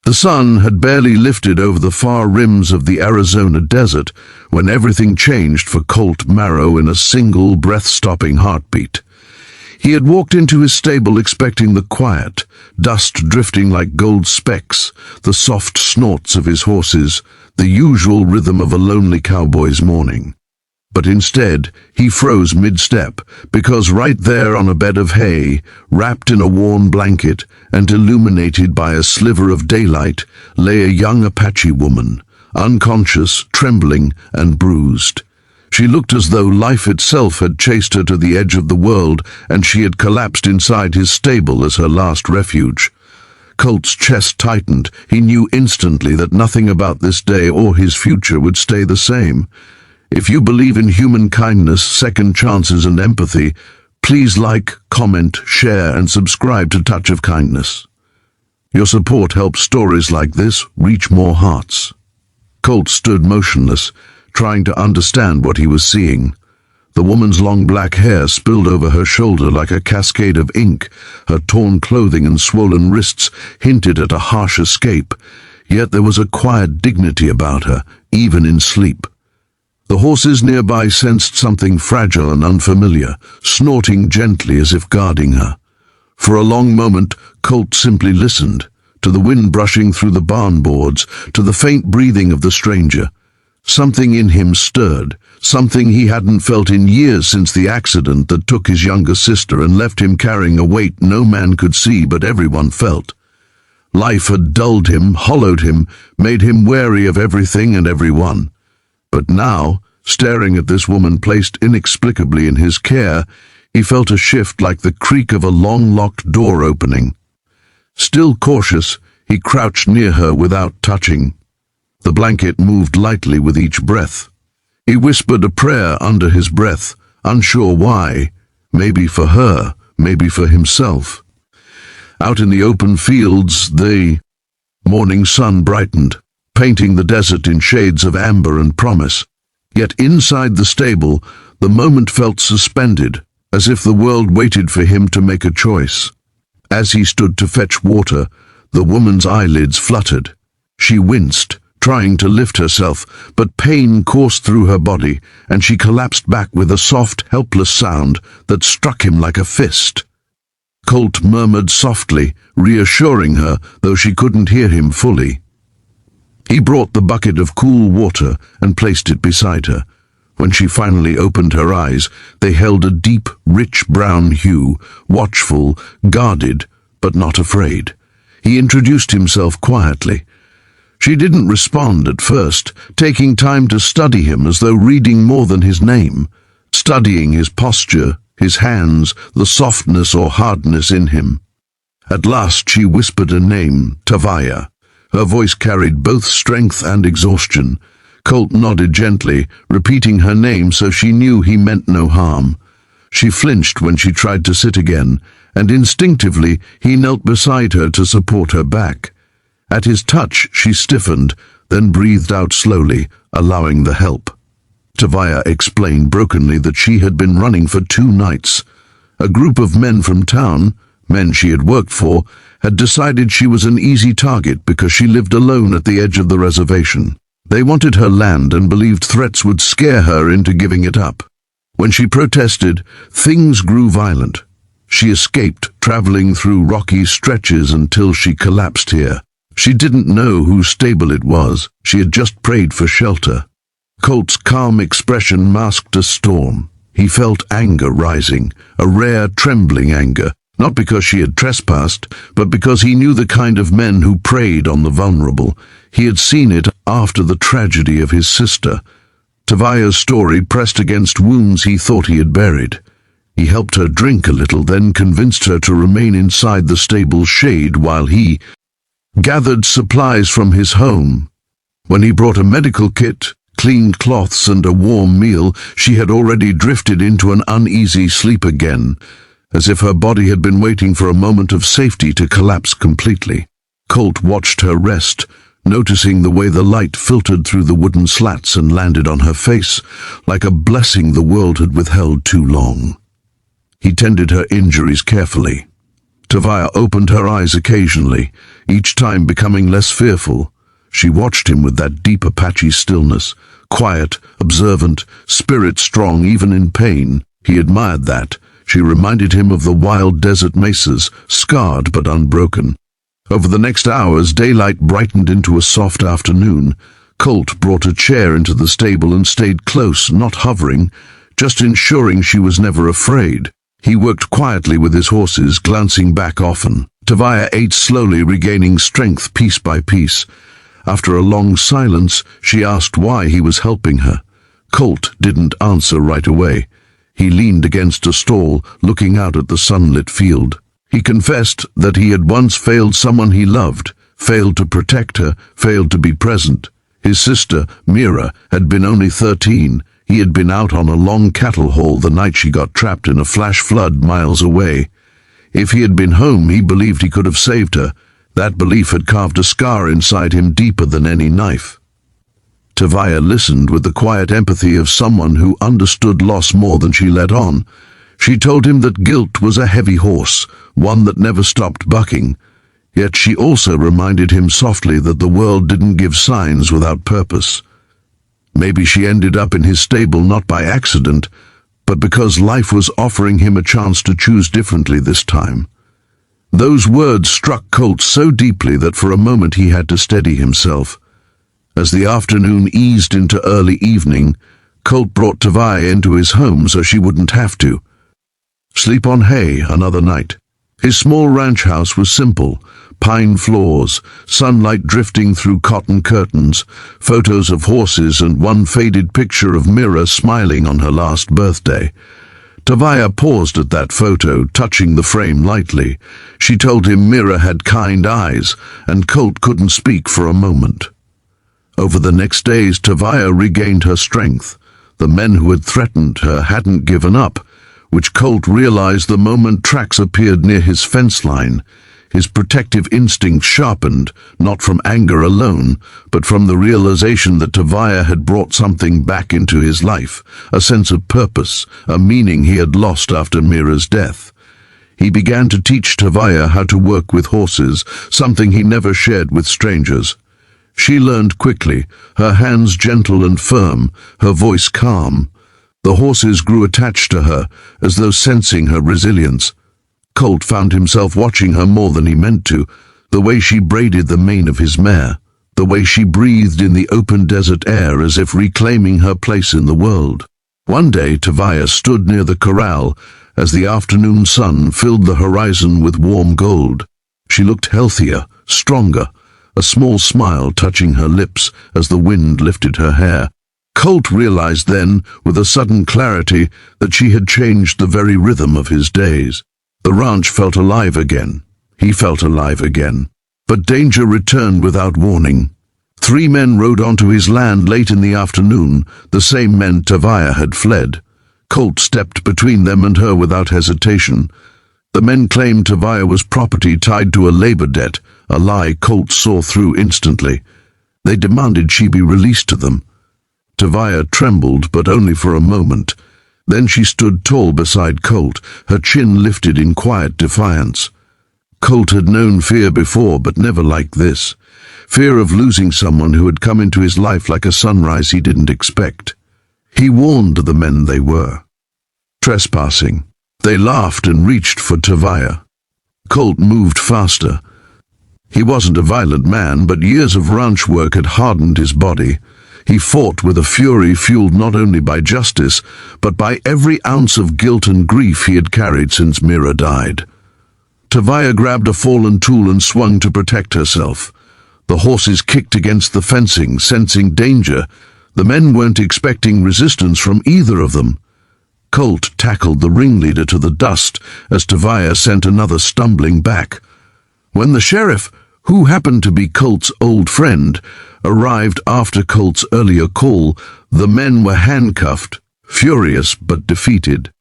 The sun had barely lifted over the far rims of the Arizona desert when everything changed for Colt Marrow in a single breath-stopping heartbeat. He had walked into his stable expecting the quiet, dust drifting like gold specks, the soft snorts of his horses, the usual rhythm of a lonely cowboy's morning. But instead, he froze mid-step, because right there on a bed of hay, wrapped in a worn blanket and illuminated by a sliver of daylight, lay a young Apache woman, unconscious, trembling, and bruised. She looked as though life itself had chased her to the edge of the world, and she had collapsed inside his stable as her last refuge. Colt's chest tightened. He knew instantly that nothing about this day or his future would stay the same. If you believe in human kindness, second chances, and empathy, please like, comment, share, and subscribe to Touch of Kindness. Your support helps stories like this reach more hearts. Colt stood motionless, trying to understand what he was seeing. The woman's long black hair spilled over her shoulder like a cascade of ink. Her torn clothing and swollen wrists hinted at a harsh escape, yet there was a quiet dignity about her, even in sleep. The horses nearby sensed something fragile and unfamiliar, snorting gently as if guarding her. For a long moment, Colt simply listened, to the wind brushing through the barn boards, to the faint breathing of the stranger. Something in him stirred, something he hadn't felt in years since the accident that took his younger sister and left him carrying a weight no man could see but everyone felt. Life had dulled him, hollowed him, made him wary of everything and everyone. But now, staring at this woman placed inexplicably in his care, he felt a shift like the creak of a long-locked door opening. Still cautious, he crouched near her without touching. The blanket moved lightly with each breath. He whispered a prayer under his breath, unsure why, maybe for her, maybe for himself. Out in the open fields, the morning sun brightened, painting the desert in shades of amber and promise. Yet inside the stable, the moment felt suspended, as if the world waited for him to make a choice. As he stood to fetch water, the woman's eyelids fluttered. She winced, trying to lift herself, but pain coursed through her body, and she collapsed back with a soft, helpless sound that struck him like a fist. Colt murmured softly, reassuring her, though she couldn't hear him fully. He brought the bucket of cool water and placed it beside her. When she finally opened her eyes, they held a deep, rich brown hue, watchful, guarded, but not afraid. He introduced himself quietly. She didn't respond at first, taking time to study him as though reading more than his name, studying his posture, his hands, the softness or hardness in him. At last she whispered a name, Tavaya. Her voice carried both strength and exhaustion. Colt nodded gently, repeating her name so she knew he meant no harm. She flinched when she tried to sit again, and instinctively he knelt beside her to support her back. At his touch she stiffened, then breathed out slowly, allowing the help. Tavaya explained brokenly that she had been running for 2 nights. A group of men from town, men she had worked for, had decided she was an easy target because she lived alone at the edge of the reservation. They wanted her land and believed threats would scare her into giving it up. When she protested, things grew violent. She escaped, traveling through rocky stretches until she collapsed here. She didn't know whose stable it was. She had just prayed for shelter. Colt's calm expression masked a storm. He felt anger rising, a rare, trembling anger. Not because she had trespassed, but because he knew the kind of men who preyed on the vulnerable. He had seen it after the tragedy of his sister. Tavaya's story pressed against wounds he thought he had buried. He helped her drink a little, then convinced her to remain inside the stable's shade while he gathered supplies from his home. When he brought a medical kit, clean cloths, and a warm meal, she had already drifted into an uneasy sleep again, as if her body had been waiting for a moment of safety to collapse completely. Colt watched her rest, noticing the way the light filtered through the wooden slats and landed on her face, like a blessing the world had withheld too long. He tended her injuries carefully. Tavia opened her eyes occasionally, each time becoming less fearful. She watched him with that deep Apache stillness, quiet, observant, spirit strong even in pain. He admired that. She reminded him of the wild desert mesas, scarred but unbroken. Over the next hours, daylight brightened into a soft afternoon. Colt brought a chair into the stable and stayed close, not hovering, just ensuring she was never afraid. He worked quietly with his horses, glancing back often. Tavia ate slowly, regaining strength piece by piece. After a long silence, she asked why he was helping her. Colt didn't answer right away. He leaned against a stall, looking out at the sunlit field. He confessed that he had once failed someone he loved, failed to protect her, failed to be present. His sister, Mira, had been only 13. He had been out on a long cattle haul the night she got trapped in a flash flood miles away. If he had been home, he believed he could have saved her. That belief had carved a scar inside him deeper than any knife. Tavia listened with the quiet empathy of someone who understood loss more than she let on. She told him that guilt was a heavy horse, one that never stopped bucking. Yet she also reminded him softly that the world didn't give signs without purpose. Maybe she ended up in his stable not by accident, but because life was offering him a chance to choose differently this time. Those words struck Colt so deeply that for a moment he had to steady himself. As the afternoon eased into early evening, Colt brought Tavia into his home so she wouldn't have to. Sleep on hay another night. His small ranch house was simple. Pine floors, sunlight drifting through cotton curtains, photos of horses and one faded picture of Mira smiling on her last birthday. Tavia paused at that photo, touching the frame lightly. She told him Mira had kind eyes, and Colt couldn't speak for a moment. Over the next days, Tavia regained her strength. The men who had threatened her hadn't given up, which Colt realized the moment tracks appeared near his fence line. His protective instinct sharpened, not from anger alone, but from the realization that Tavia had brought something back into his life, a sense of purpose, a meaning he had lost after Mira's death. He began to teach Tavia how to work with horses, something he never shared with strangers. She learned quickly, her hands gentle and firm, her voice calm. The horses grew attached to her, as though sensing her resilience. Colt found himself watching her more than he meant to, the way she braided the mane of his mare, the way she breathed in the open desert air as if reclaiming her place in the world. One day Tavia stood near the corral as the afternoon sun filled the horizon with warm gold. She looked healthier, stronger, a small smile touching her lips as the wind lifted her hair. Colt realized then, with a sudden clarity, that she had changed the very rhythm of his days. The ranch felt alive again. He felt alive again. But danger returned without warning. 3 men rode onto his land late in the afternoon, the same men Tavia had fled. Colt stepped between them and her without hesitation. The men claimed Tavia was property tied to a labor debt, a lie Colt saw through instantly. They demanded she be released to them. Tavia trembled, but only for a moment. Then she stood tall beside Colt, her chin lifted in quiet defiance. Colt had known fear before, but never like this. Fear of losing someone who had come into his life like a sunrise he didn't expect. He warned the men they were trespassing. They laughed and reached for Tavia. Colt moved faster. He wasn't a violent man, but years of ranch work had hardened his body. He fought with a fury fueled not only by justice, but by every ounce of guilt and grief he had carried since Mira died. Tavia grabbed a fallen tool and swung to protect herself. The horses kicked against the fencing, sensing danger. The men weren't expecting resistance from either of them. Colt tackled the ringleader to the dust as Tavia sent another stumbling back. When the sheriff, who happened to be Colt's old friend, arrived after Colt's earlier call, the men were handcuffed, furious but defeated.